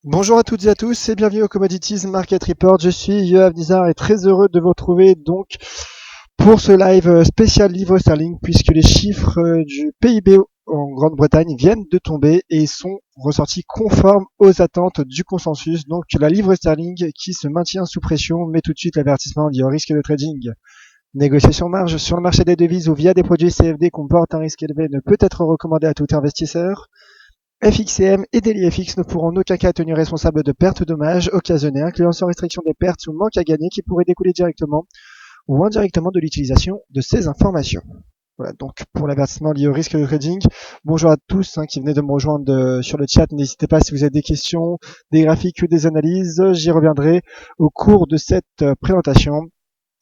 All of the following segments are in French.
Bonjour à toutes et à tous et bienvenue au Commodities Market Report. Je suis Yoav Nizar et très heureux de vous retrouver donc pour ce live spécial livre sterling puisque les chiffres du PIB en Grande-Bretagne viennent de tomber et sont ressortis conformes aux attentes du consensus. Donc la livre sterling qui se maintient sous pression met tout de suite l'avertissement lié au risque de trading. Négociation marge sur le marché des devises ou via des produits CFD comportent un risque élevé ne peut être recommandé à tout investisseur. FXCM et DailyFX ne pourront en aucun cas tenir responsable de pertes ou dommages occasionnés, incluant sans restriction des pertes ou manques à gagner qui pourraient découler directement ou indirectement de l'utilisation de ces informations. Voilà, donc pour l'avertissement lié au risque de trading, bonjour à tous qui venez de me rejoindre sur le chat. N'hésitez pas si vous avez des questions, des graphiques ou des analyses, j'y reviendrai au cours de cette présentation.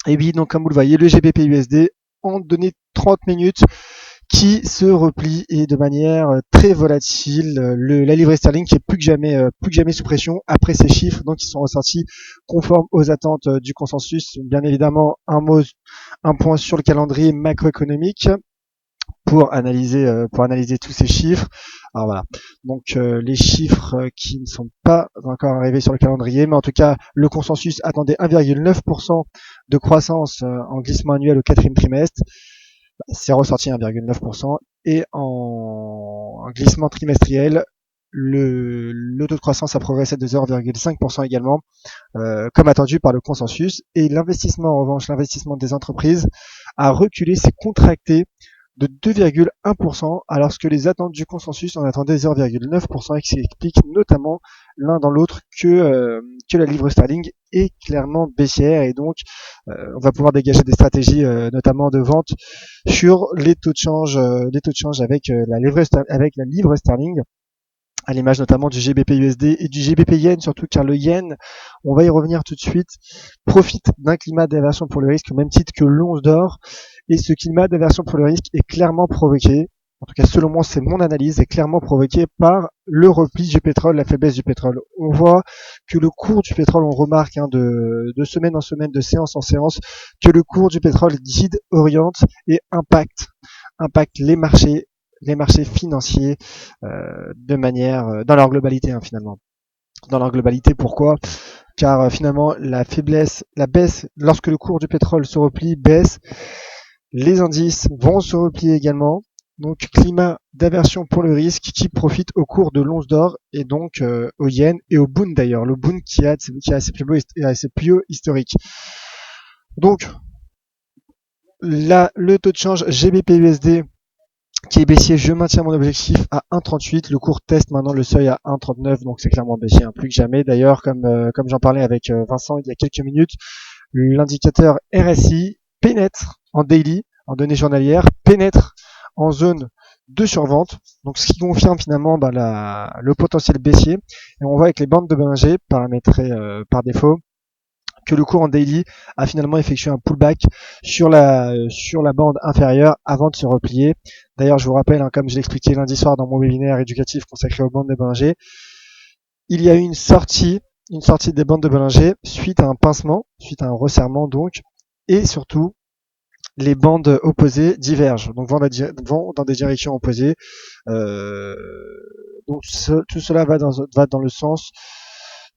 Et oui, donc comme vous le voyez, le GBP/USD en donné 30 minutes qui se replie et de manière très volatile. La livre sterling qui est plus que jamais sous pression après ces chiffres, donc ils sont ressortis conformes aux attentes du consensus. Bien évidemment, un point sur le calendrier macroéconomique pour analyser tous ces chiffres. Alors voilà, donc les chiffres qui ne sont pas encore arrivés sur le calendrier, mais en tout cas le consensus attendait 1,9% de croissance en glissement annuel au quatrième trimestre. C'est ressorti 1,9% et en glissement trimestriel, le taux de croissance a progressé de 0,5% également, comme attendu par le consensus. Et l'investissement, en revanche, l'investissement des entreprises a reculé, s'est contracté de 2,1%, alors que les attentes du consensus en attendaient 0,9%, et qui s'explique notamment l'un dans l'autre que la livre sterling est clairement baissière, et donc on va pouvoir dégager des stratégies, notamment de vente sur les taux de change, avec la livre sterling, à l'image notamment du GBP/USD et du GBP/Yen, surtout car le Yen, on va y revenir tout de suite, profite d'un climat d'aversion pour le risque au même titre que l'once d'or, et ce climat d'aversion pour le risque est clairement provoqué, en tout cas selon moi c'est mon analyse, est clairement provoqué par le repli du pétrole, la faiblesse du pétrole. On voit que le cours du pétrole, on remarque de semaine en semaine, de séance en séance, que le cours du pétrole guide, oriente et impacte les marchés financiers de manière dans leur globalité finalement. Dans leur globalité, pourquoi? Car finalement la baisse, lorsque le cours du pétrole se replie, baisse, les indices vont se replier également. Donc climat d'aversion pour le risque qui profite au cours de l'once d'or et donc au yen et au Bund d'ailleurs. Le Bund qui a ses plus hauts historiques. Donc là, le taux de change GBP/USD qui est baissier, je maintiens mon objectif à 1,38. Le cours teste maintenant le seuil à 1,39, donc c'est clairement baissier, plus que jamais. D'ailleurs, comme j'en parlais avec Vincent il y a quelques minutes, l'indicateur RSI pénètre en daily, en données journalières, pénètre en zone de survente, donc ce qui confirme finalement le potentiel baissier. Et on voit avec les bandes de Bollinger paramétrées par défaut que le cours en daily a finalement effectué un pullback sur la bande inférieure avant de se replier. D'ailleurs, je vous rappelle, comme je l'ai expliqué lundi soir dans mon webinaire éducatif consacré aux bandes de Bollinger, il y a eu une sortie des bandes de Bollinger suite à un pincement, suite à un resserrement donc, et surtout les bandes opposées divergent, donc vont dans des directions opposées. Donc tout cela va dans le sens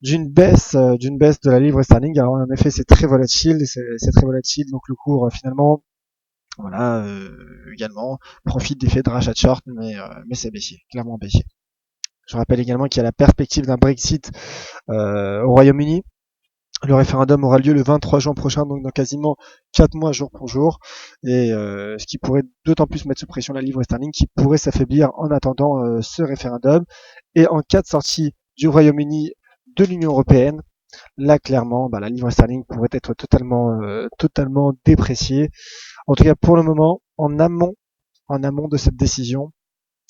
d'une baisse de la livre sterling. Alors en effet c'est très volatile, donc le cours finalement voilà également profite d'effets de rachat de short, mais c'est baissier, clairement baissier. Je rappelle également qu'il y a la perspective d'un Brexit au Royaume-Uni. Le référendum aura lieu le 23 juin prochain, donc dans quasiment 4 mois jour pour jour, et ce qui pourrait d'autant plus mettre sous pression la livre sterling qui pourrait s'affaiblir en attendant ce référendum. Et en cas de sortie du Royaume-Uni de l'Union européenne, là clairement la livre sterling pourrait être totalement dépréciée. En tout cas pour le moment, en amont de cette décision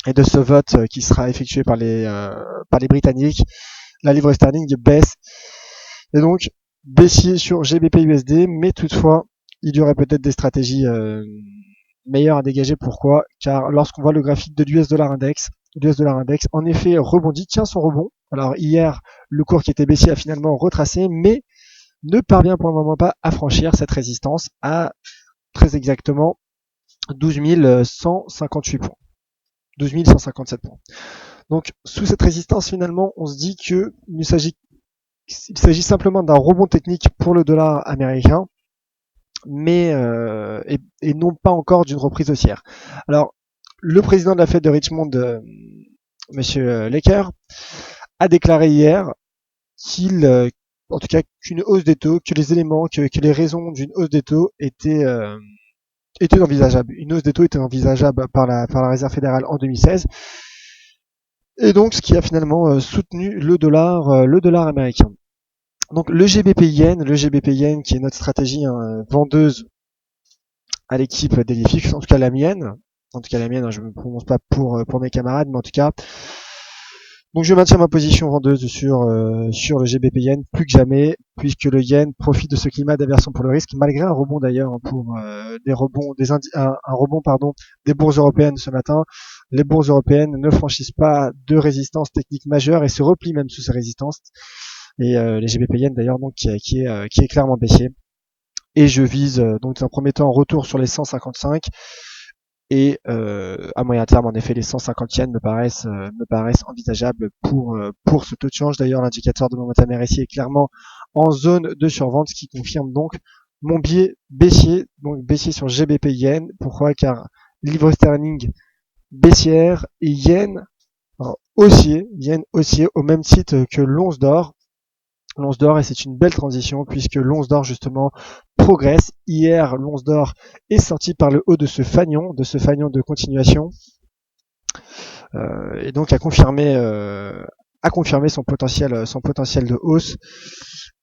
et de ce vote qui sera effectué par les Britanniques, la livre sterling baisse, et donc baissier sur GBP/USD, mais toutefois il y aurait peut-être des stratégies meilleures à dégager. Pourquoi? Car lorsqu'on voit le graphique de l'US dollar index, en effet rebondit, tient son rebond. Alors hier, le cours qui était baissier a finalement retracé, mais ne parvient pour le moment pas à franchir cette résistance à très exactement 12 158 points. 12 157 points. Donc sous cette résistance, finalement, on se dit que il s'agit simplement d'un rebond technique pour le dollar américain, mais et non pas encore d'une reprise haussière. Alors, le président de la Fed de Richmond, Monsieur Lecker, a déclaré hier qu'il, en tout cas, qu'une hausse des taux, que les éléments, que les raisons d'une hausse des taux étaient envisageables. Une hausse des taux était envisageable par la Réserve fédérale en 2016. Et donc, ce qui a finalement soutenu le dollar américain. Donc, le GBP yen qui est notre stratégie vendeuse à l'équipe d'Elifix, en tout cas la mienne. En tout cas la mienne, je ne me prononce pas pour mes camarades, mais en tout cas. Donc je maintiens ma position vendeuse sur le GBP yen plus que jamais, puisque le yen profite de ce climat d'aversion pour le risque, malgré un rebond d'ailleurs pour un rebond des bourses européennes ce matin. Les bourses européennes ne franchissent pas de résistance technique majeure et se replient même sous ces résistances. Et les GBP yen d'ailleurs donc qui est clairement baissier. Et je vise donc dans un premier temps un retour sur les 155. Et à moyen terme, en effet, les 150 yens me paraissent envisageables pour ce taux de change. D'ailleurs, l'indicateur de momentum RSI est clairement en zone de survente, ce qui confirme donc mon biais baissier, donc baissier sur GBP yen. Pourquoi? Car livre sterling baissière et yen haussier au même titre que l'once d'or. L'once d'or, et c'est une belle transition puisque l'once d'or justement progresse. Hier, l'once d'or est sorti par le haut de ce fanion de continuation, et donc a confirmé son potentiel de hausse.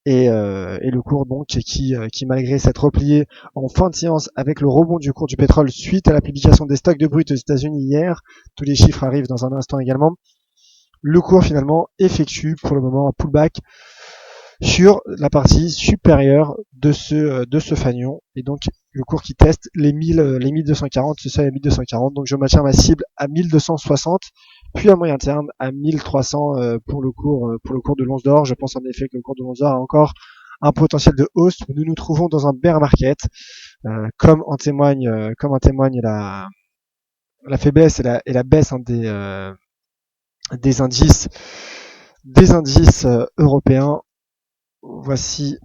Et le cours donc qui malgré s'être replié en fin de séance avec le rebond du cours du pétrole suite à la publication des stocks de brut aux États-Unis hier, tous les chiffres arrivent dans un instant également, le cours finalement effectue pour le moment un pullback sur la partie supérieure de ce fanion, et donc le cours qui teste les 1240, ce seuil à 1240. Donc je maintiens ma cible à 1260, puis à moyen terme à 1300 pour le cours de l'once d'or. Je pense en effet que le cours de l'once d'or a encore un potentiel de hausse. Nous nous trouvons dans un bear market, comme en témoigne la faiblesse et la baisse des indices européens. Voici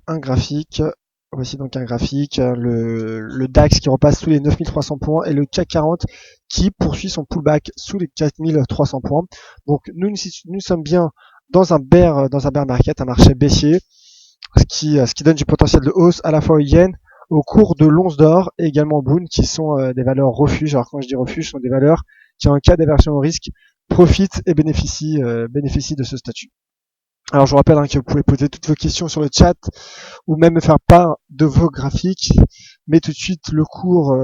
donc un graphique, le DAX qui repasse sous les 9300 points et le CAC 40 qui poursuit son pullback sous les 4300 points. Donc nous sommes bien dans un bear market, un marché baissier, ce qui donne du potentiel de hausse à la fois au yen, au cours de l'once d'or et également au Bund, qui sont des valeurs refuges. Alors quand je dis refuge, ce sont des valeurs qui en cas d'aversion au risque profitent et bénéficient de ce statut. Alors je vous rappelle que vous pouvez poser toutes vos questions sur le chat ou même me faire part de vos graphiques, mais tout de suite le cours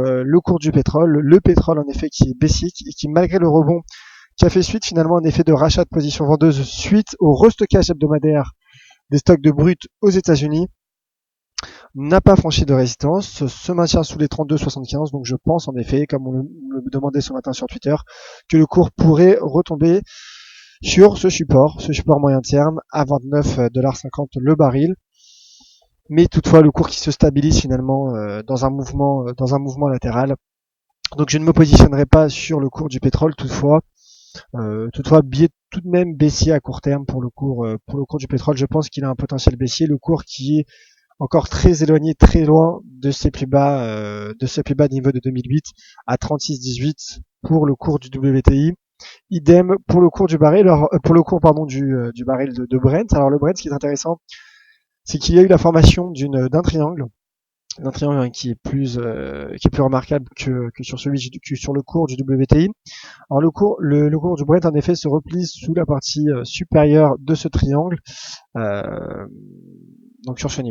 du pétrole, le pétrole en effet qui est baissier et qui malgré le rebond qui a fait suite finalement un effet de rachat de position vendeuse suite au restockage hebdomadaire des stocks de brut aux États-Unis, n'a pas franchi de résistance, se maintient sous les 32,75. Donc je pense en effet, comme on me demandait ce matin sur Twitter, que le cours pourrait retomber sur ce support moyen terme à 29,50$ le baril. Mais toutefois, le cours qui se stabilise finalement dans un mouvement latéral. Donc je ne me positionnerai pas sur le cours du pétrole toutefois. Biais tout de même baissier à court terme pour le cours du pétrole. Je pense qu'il a un potentiel baissier. Le cours qui est encore très éloigné, très loin de ses plus bas niveaux de 2008 à 36,18 pour le cours du WTI. Idem pour le cours du baril, du baril de Brent. Alors le Brent, ce qui est intéressant, c'est qu'il y a eu la formation d'un triangle qui est plus remarquable que sur le cours du WTI. Alors le cours du Brent en effet se replie sous la partie supérieure de ce triangle, donc sur ce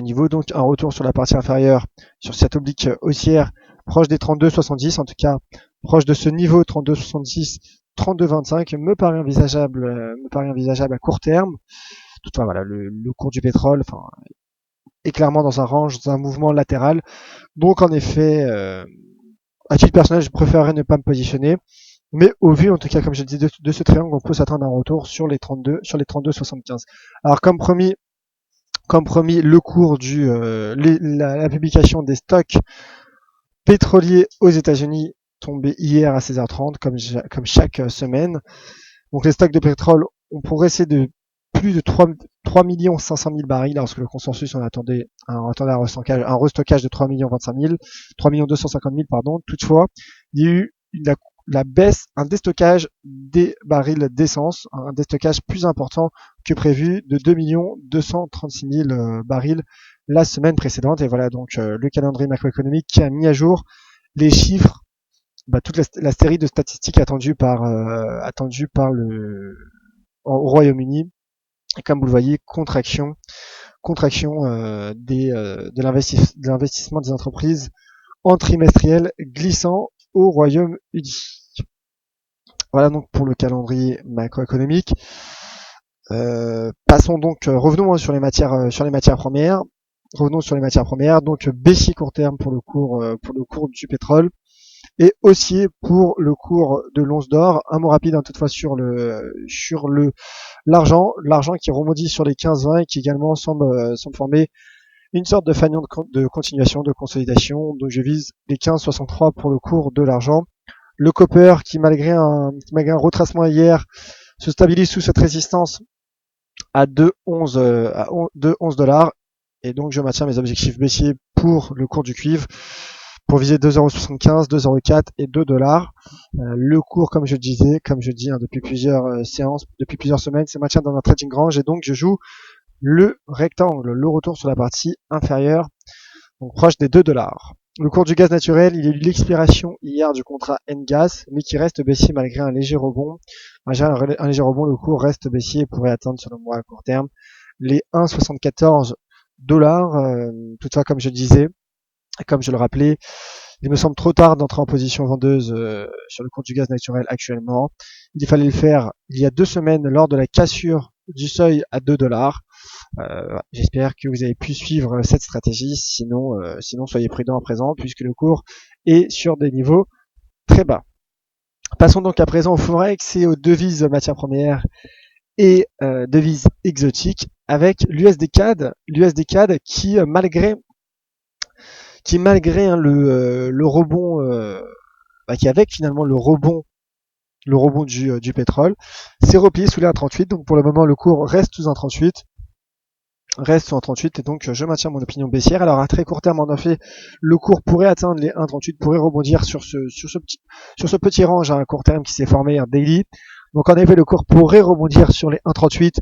niveau, donc un retour sur la partie inférieure sur cette oblique haussière proche des 32,70, en tout cas proche de ce niveau 32,70, 32,25 me paraît envisageable à court terme. Toutefois voilà, le cours du pétrole est clairement dans un range, dans un mouvement latéral. Donc en effet, à titre personnel, je préférerais ne pas me positionner. Mais au vu, en tout cas, comme je disais, de ce triangle, on peut s'attendre à un retour sur les 32,75. Alors comme promis, le cours la publication des stocks pétroliers aux États-Unis tombé hier à 16h30 comme chaque semaine. Donc les stocks de pétrole ont progressé de plus de 3 500 000 barils, lorsque le consensus on attendait un restockage de 3 25 000, 3 250 000 pardon. Toutefois, il y a eu la baisse, un déstockage des barils d'essence, un déstockage plus important que prévu de 2 236 000 barils la semaine précédente. Et voilà donc le calendrier macroéconomique qui a mis à jour les chiffres, toute la série de statistiques attendues par au Royaume-Uni. Et comme vous le voyez, contraction de l'investissement des entreprises en trimestriel glissant au Royaume-Uni. Voilà donc pour le calendrier macroéconomique. Passons donc, revenons sur les matières premières. Donc baissier court terme pour le cours du pétrole et haussier pour le cours de l'once d'or. Un mot rapide toutefois sur l'argent qui rebondit sur les 15-20 et qui également semble former une sorte de fanion de continuation, de consolidation. Donc je vise les 15,63 pour le cours de l'argent. Le copper qui malgré un retracement hier se stabilise sous cette résistance à 2,11 dollars. Et donc je maintiens mes objectifs baissiers pour le cours du cuivre pour viser 2,75 €, 2,04 € et 2 dollars. Le cours, comme je dis depuis plusieurs séances, depuis plusieurs semaines, se maintient dans un trading range et donc je joue le rectangle, le retour sur la partie inférieure, donc proche des 2 dollars. Le cours du gaz naturel, il y a eu l'expiration hier du contrat N-Gas, mais qui reste baissier malgré un léger rebond. Un léger rebond, le cours reste baissier et pourrait atteindre, selon moi, à court terme, les 1,74 $. Toutefois, comme je disais, comme je le rappelais, il me semble trop tard d'entrer en position vendeuse sur le cours du gaz naturel actuellement. Il fallait le faire il y a 2 semaines lors de la cassure du seuil à 2 dollars. J'espère que vous avez pu suivre cette stratégie, sinon soyez prudent à présent puisque le cours est sur des niveaux très bas. Passons donc à présent au Forex et aux devises matières premières et devises exotiques avec l'USD CAD qui malgré le rebond, qui avec finalement le rebond du pétrole, s'est replié sous les 1,38. Donc pour le moment le cours reste sous 1,38 et donc je maintiens mon opinion baissière. Alors à très court terme, en effet, le cours pourrait atteindre les 1,38, pourrait rebondir sur ce petit range à un court terme qui s'est formé, un daily. Donc en effet, le cours pourrait rebondir sur les 1,38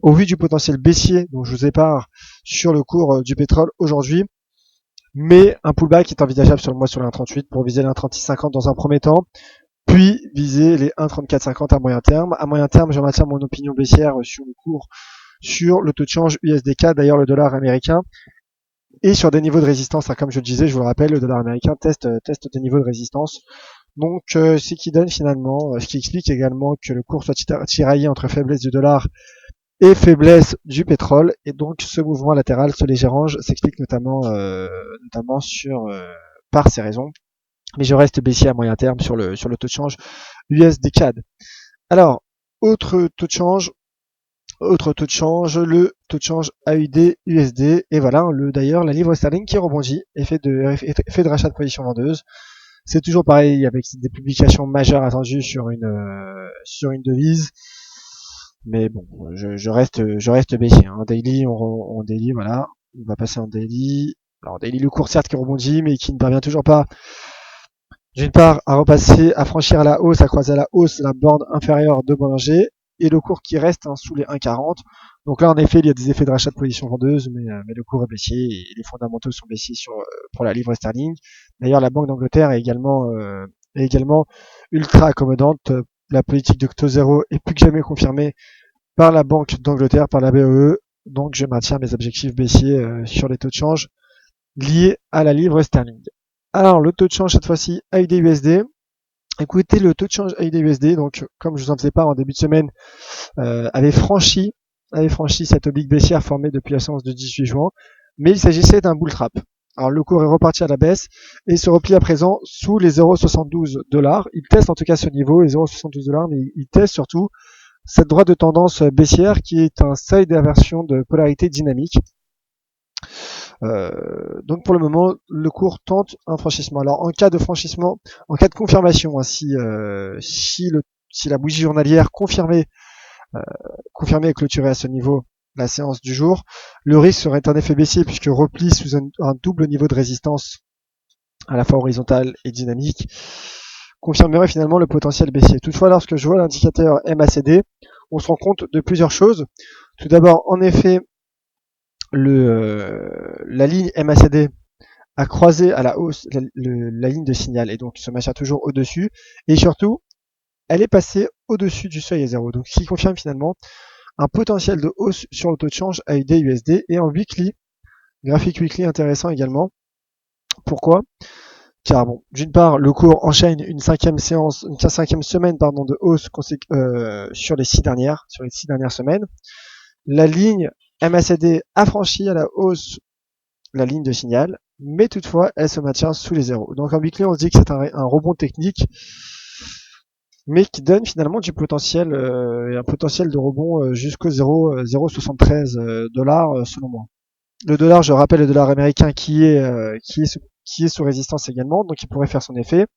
au vu du potentiel baissier dont je vous épare sur le cours du pétrole aujourd'hui. Mais un pullback est envisageable selon moi sur les 1,38 pour viser les 1,3650 dans un premier temps, puis viser les 1,3450 à moyen terme. À moyen terme, je maintiens mon opinion baissière sur le cours, sur le taux de change USDK, d'ailleurs le dollar américain, et sur des niveaux de résistance. Comme je le disais, je vous le rappelle, le dollar américain teste des niveaux de résistance. Donc ce qui donne finalement, ce qui explique également que le cours soit tiraillé entre faiblesse du dollar et faiblesse du pétrole, et donc ce mouvement latéral, ce léger range s'explique notamment par ces raisons. Mais je reste baissier à moyen terme sur le taux de change USD-CAD. Alors, autre taux de change, le taux de change AUD-USD, et voilà, d'ailleurs, la livre sterling qui rebondit, effet de rachat de position vendeuse. C'est toujours pareil avec des publications majeures attendues sur une devise. Mais bon, je reste baissier. En daily, on daily, voilà. On va passer en daily. Alors, daily, le cours certes qui rebondit, mais qui ne parvient toujours pas, d'une part, à franchir à la hausse, à croiser à la hausse la borne inférieure de Bollinger, et le cours qui reste sous les 1,40. Donc là, en effet, il y a des effets de rachat de position vendeuse, mais le cours est baissier et les fondamentaux sont baissiers pour la livre sterling. D'ailleurs, la Banque d'Angleterre est également ultra accommodante. La politique de taux zéro est plus que jamais confirmée par la Banque d'Angleterre, par la BOE. Donc, je maintiens mes objectifs baissiers sur les taux de change liés à la livre sterling. Alors, le taux de change cette fois-ci AUD-USD. Écoutez, le taux de change AUD-USD, donc comme je vous en faisais part en début de semaine, avait franchi cette oblique baissière formée depuis la séance de 18 juin, mais il s'agissait d'un bull trap. Alors le cours est reparti à la baisse et se replie à présent sous les 0,72 $. Il teste en tout cas ce niveau, les 0,72 $, mais il teste surtout cette droite de tendance baissière qui est un seuil d'inversion de polarité dynamique. Donc pour le moment, le cours tente un franchissement. Alors en cas de franchissement, en cas de confirmation, hein, si la bougie journalière confirmée et clôturée à ce niveau, la séance du jour, le risque serait un effet baissier puisque repli sous un double niveau de résistance à la fois horizontale et dynamique confirmerait finalement le potentiel baissier. Toutefois, lorsque je vois l'indicateur MACD, on se rend compte de plusieurs choses. Tout d'abord, en effet, la ligne MACD a croisé à la hausse la ligne de signal et donc se maintient toujours au-dessus. Et surtout, elle est passée au-dessus du seuil à 0. Donc, ce qui confirme finalement un potentiel de hausse sur le taux de change AUD-USD et en weekly, graphique weekly intéressant également. Pourquoi ? Car bon, d'une part, le cours enchaîne une cinquième semaine de hausse sur les 6 dernières semaines. La ligne MACD a franchi à la hausse la ligne de signal, mais toutefois, elle se maintient sous les zéros. Donc en weekly, on se dit que c'est un rebond technique, mais qui donne finalement du potentiel, un potentiel de rebond jusqu'au 0,73 $ selon moi. Le dollar, je rappelle, le dollar américain qui est sous résistance également, donc il pourrait faire son effet.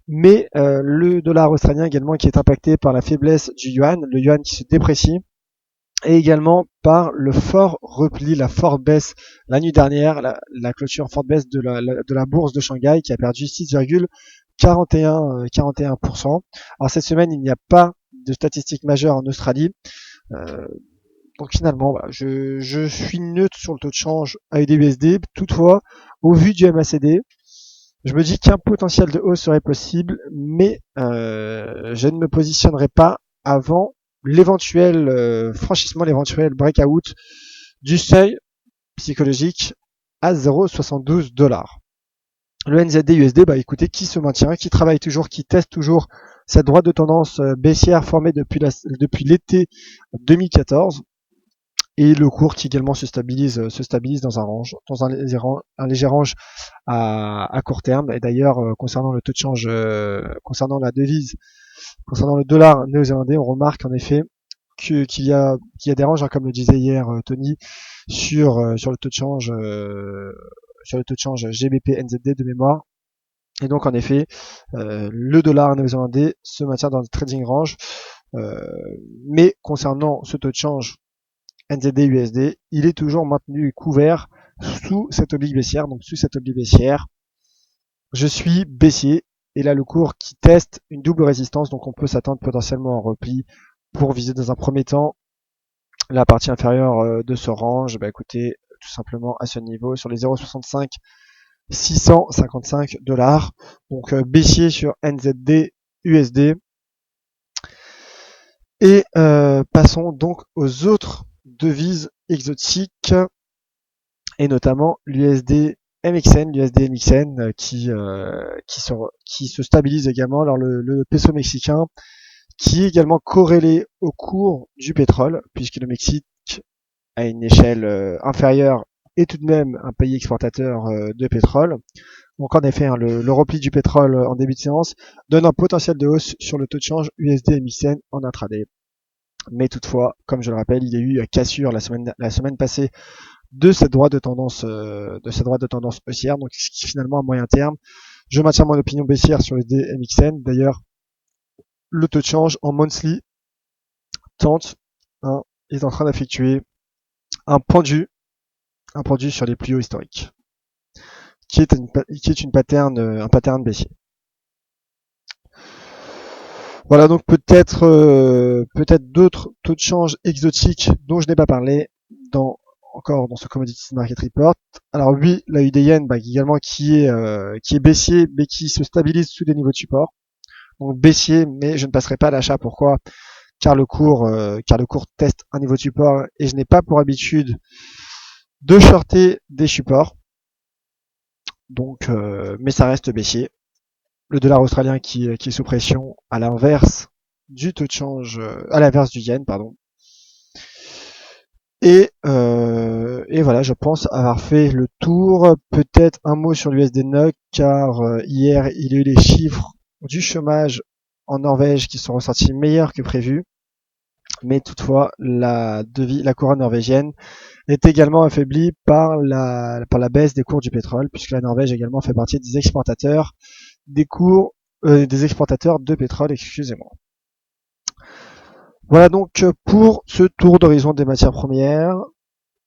Mais le dollar australien également qui est impacté par la faiblesse du yuan, le yuan qui se déprécie, et également par le fort repli, la forte baisse la nuit dernière, la clôture forte baisse de la bourse de Shanghai qui a perdu 6,41%. Alors cette semaine, il n'y a pas de statistiques majeures en Australie. Donc finalement, voilà, je suis neutre sur le taux de change AUD-USD. Toutefois, au vu du MACD, je me dis qu'un potentiel de hausse serait possible, mais je ne me positionnerai pas avant l'éventuel franchissement, l'éventuel breakout du seuil psychologique à 0,72 $. Le NZD-USD, bah écoutez, qui se maintient, qui travaille toujours, qui teste toujours cette droite de tendance baissière formée depuis l'été 2014. Et le cours qui également se stabilise dans un léger range à court terme. Et d'ailleurs, concernant le taux de change, concernant la devise, concernant le dollar néo-zélandais, on remarque en effet qu'il y a des ranges, hein, comme le disait hier Tony, sur le taux de change GBP NZD de mémoire. Et donc en effet, le dollar néo-zélandais se maintient dans le trading range. Mais concernant ce taux de change NZD-USD, il est toujours maintenu couvert sous cette oblique baissière. Donc sous cette oblique baissière, je suis baissier. Et là, le cours qui teste une double résistance. Donc on peut s'attendre potentiellement en repli pour viser dans un premier temps la partie inférieure de ce range. Bah écoutez, tout simplement à ce niveau, sur les 0,65 655 $. Donc baissier sur NZD-USD. Et passons donc aux autres devises exotiques et notamment l'USD MXN, qui se stabilise également. Alors le peso mexicain qui est également corrélé au cours du pétrole puisque le Mexique à une échelle inférieure est tout de même un pays exportateur de pétrole. Donc en effet, hein, le repli du pétrole en début de séance donne un potentiel de hausse sur le taux de change USD MXN en intraday. Mais toutefois, comme je le rappelle, il y a eu cassure la semaine passée de cette droite de tendance haussière. Donc finalement à moyen terme, je maintiens mon opinion baissière sur le DMXN. D'ailleurs, le taux de change en monthly est en train d'effectuer un pendu sur les plus hauts historiques, qui est un pattern baissier. Voilà donc peut-être d'autres taux de change exotiques dont je n'ai pas parlé encore dans ce Commodities Market Report. Alors oui, la UDN également qui est baissier mais qui se stabilise sous des niveaux de support. Donc baissier, mais je ne passerai pas à l'achat. Pourquoi ? Car le cours teste un niveau de support et je n'ai pas pour habitude de shorter des supports. Donc mais ça reste baissier. Le dollar australien qui est sous pression à l'inverse du taux de change, à l'inverse du yen, pardon. Et voilà, je pense avoir fait le tour. Peut-être un mot sur l'USD NOK, car hier il y a eu les chiffres du chômage en Norvège qui sont ressortis meilleurs que prévu. Mais toutefois, la couronne norvégienne est également affaiblie par la baisse des cours du pétrole, puisque la Norvège également fait partie des exportateurs des exportateurs de pétrole, excusez-moi. Voilà donc pour ce tour d'horizon des matières premières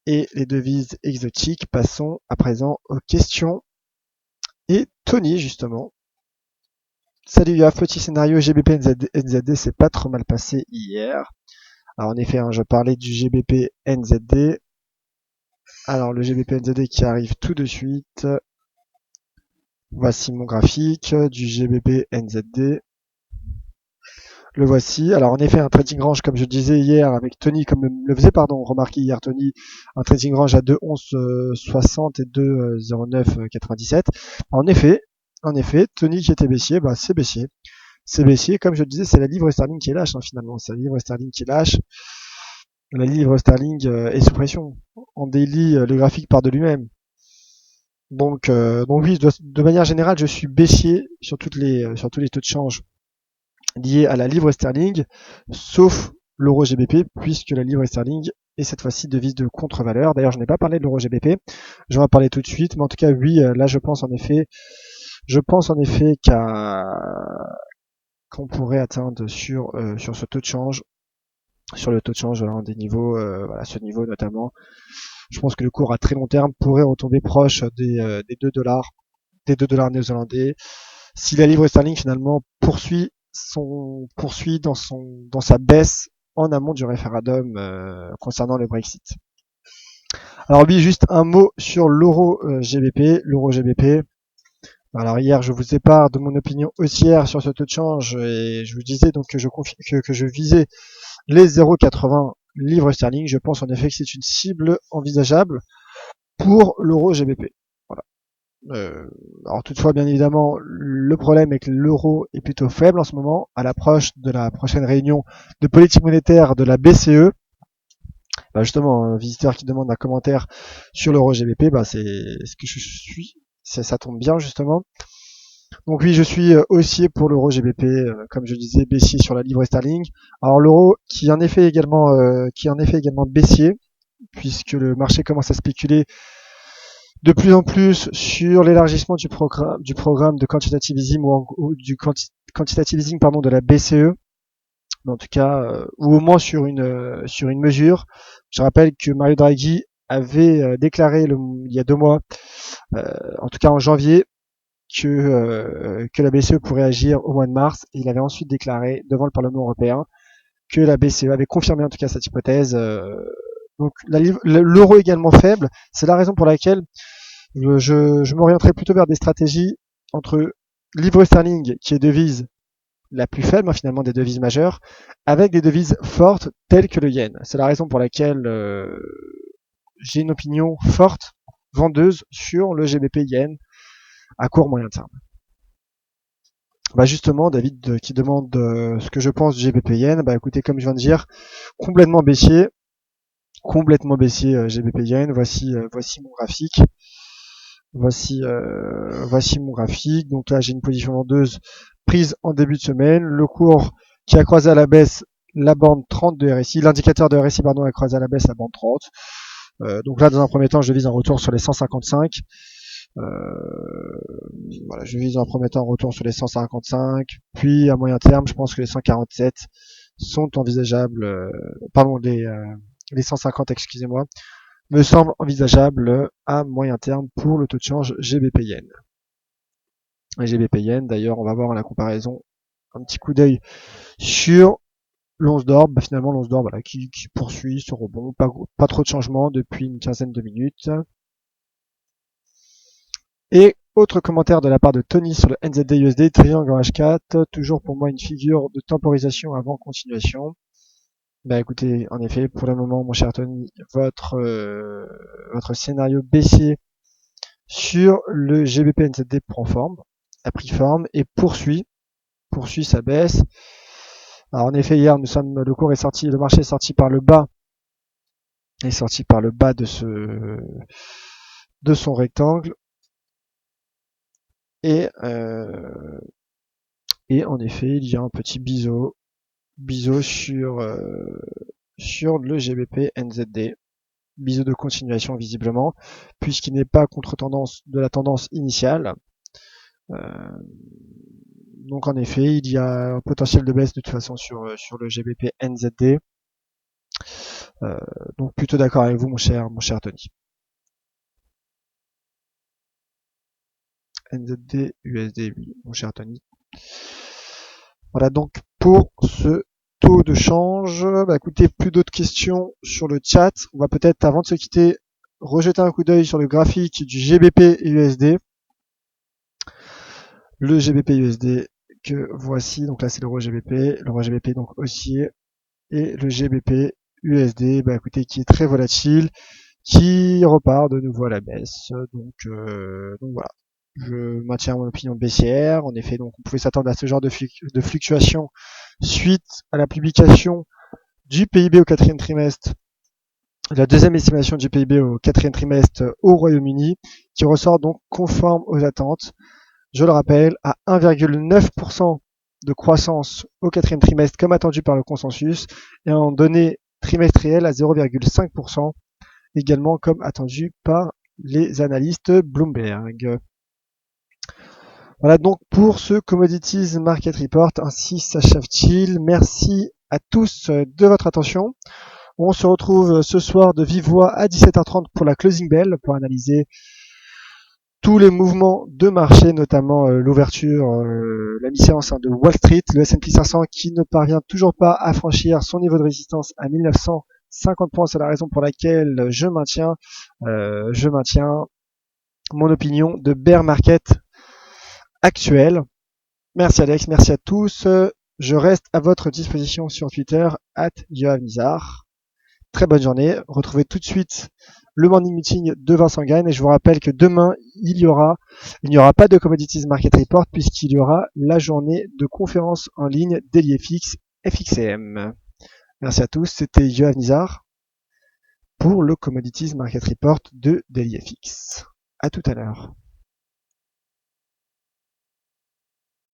et les devises exotiques. Passons à présent aux questions. Et Tony, justement. Salut Yaf, petit scénario GBP NZD, c'est pas trop mal passé hier. Alors en effet, hein, je parlais du GBP NZD. Alors le GBP NZD qui arrive tout de suite. Voici mon graphique du GBP NZD. Le voici. Alors en effet, un trading range, comme je disais hier avec Tony, comme le faisait remarquer hier Tony, un trading range à 2,1160 et 2,0997. En effet, Tony qui était baissier, bah c'est baissier. C'est baissier, comme je le disais, c'est la livre sterling qui lâche finalement. C'est la livre sterling qui lâche. La livre sterling est sous pression. En daily, le graphique part de lui-même. Donc oui, de manière générale, je suis baissier sur tous les taux de change liés à la livre sterling, sauf l'euro GBP, puisque la livre sterling est cette fois-ci devise de contre-valeur. D'ailleurs, je n'ai pas parlé de l'euro GBP, je vais en parler tout de suite, mais en tout cas, oui, là, je pense en effet qu'on pourrait atteindre sur ce taux de change, sur le taux de change, voilà, des niveaux, voilà, ce niveau notamment. Je pense que le cours à très long terme pourrait retomber proche des 2 dollars, des 2 dollars néo-zélandais. Si la livre sterling finalement poursuit dans sa baisse en amont du référendum concernant le Brexit. Alors oui, juste un mot sur l'euro GBP. L'euro GBP. Alors hier, je vous ai part de mon opinion haussière sur ce taux de change et je vous disais donc que je visais les 0,80 livres sterling. Je pense en effet que c'est une cible envisageable pour l'euro GBP. Voilà. Alors toutefois, bien évidemment, le problème est que l'euro est plutôt faible en ce moment, à l'approche de la prochaine réunion de politique monétaire de la BCE. Bah justement, un visiteur qui demande un commentaire sur l'euro GBP, bah c'est ce que je suis. Ça tombe bien justement. Donc oui, je suis haussier pour l'euro GBP, comme je disais, baissier sur la livre sterling. Alors l'euro qui est en effet également baissier, puisque le marché commence à spéculer de plus en plus sur l'élargissement du programme de quantitative easing ou du quantitative easing de la BCE, mais en tout cas ou au moins sur une mesure. Je rappelle que Mario Draghi avait déclaré il y a 2 mois, en tout cas en janvier, que la BCE pourrait agir au mois de mars. Et il avait ensuite déclaré devant le Parlement européen que la BCE avait confirmé en tout cas cette hypothèse. Donc l'euro également faible, c'est la raison pour laquelle je m'orienterai plutôt vers des stratégies entre livre sterling, qui est devise la plus faible finalement des devises majeures, avec des devises fortes telles que le yen. C'est la raison pour laquelle j'ai une opinion forte, vendeuse sur le GBP yen à court moyen terme. Bah justement, David qui demande ce que je pense du GBP yen, bah écoutez, comme je viens de dire, complètement baissier GBP yen. Voici mon graphique. Voici mon graphique. Donc là, j'ai une position vendeuse prise en début de semaine. Le cours qui a croisé à la baisse la bande 30 de RSI. L'indicateur de RSI, a croisé à la baisse la bande 30. Donc là, dans un premier temps, je vise un retour sur les 155. Voilà, je vise en premier temps un retour sur les 155. Puis à moyen terme, je pense que les 147 sont envisageables. Les 150, excusez-moi, me semble envisageable à moyen terme pour le taux de change GBP Yen. Et GBP Yen, d'ailleurs, on va voir la comparaison, un petit coup d'œil sur l'once d'or. Bah, finalement, l'once d'or qui poursuit ce rebond, pas trop de changements depuis une quinzaine de minutes. Et autre commentaire de la part de Tony sur le NZD USD, triangle en H4, toujours pour moi une figure de temporisation avant continuation. Bah écoutez, en effet, pour le moment, mon cher Tony, votre scénario baissier sur le GBP NZD prend forme, a pris forme et poursuit sa baisse. Alors en effet, hier, le marché est sorti par le bas, de son rectangle. Et en effet, il y a un petit biseau biseau sur le GBP NZD. Biseau de continuation visiblement, puisqu'il n'est pas contre-tendance de la tendance initiale. Donc en effet, il y a un potentiel de baisse de toute façon sur le GBP NZD. Donc plutôt d'accord avec vous, mon cher Tony. NZD, USD, oui, mon cher Tony. Voilà donc pour ce taux de change. Bah, écoutez, plus d'autres questions sur le chat. On va peut-être, avant de se quitter, rejeter un coup d'œil sur le graphique du GBP USD. Le GBP USD que voici, donc là c'est l'euro GBP donc haussier, et le GBP USD, bah écoutez, qui est très volatile, qui repart de nouveau à la baisse. Donc voilà. Je maintiens mon opinion baissière. En effet, donc on pouvait s'attendre à ce genre de fluctuation suite à la publication du PIB au quatrième trimestre, la deuxième estimation du PIB au quatrième trimestre au Royaume-Uni, qui ressort donc conforme aux attentes. Je le rappelle, à 1,9% de croissance au quatrième trimestre comme attendu par le consensus, et en données trimestrielles à 0,5%, également comme attendu par les analystes Bloomberg. Voilà donc pour ce Commodities Market Report, ainsi s'achève-t-il. Merci à tous de votre attention. On se retrouve ce soir de vive voix à 17h30 pour la closing bell, pour analyser tous les mouvements de marché, notamment l'ouverture, la mi-séance de Wall Street, le S&P 500 qui ne parvient toujours pas à franchir son niveau de résistance à 1950 points. C'est la raison pour laquelle je maintiens mon opinion de bear market actuel. Merci Alex, merci à tous. Je reste à votre disposition sur Twitter @yoavnizar. Très bonne journée. Retrouvez tout de suite le morning meeting de Vincent Gagne, et je vous rappelle que demain il n'y aura pas de Commodities Market Report puisqu'il y aura la journée de conférence en ligne d'EliFX FXCM. Merci à tous, c'était Yoav Nizar pour le Commodities Market Report de DailyFX. À tout à l'heure.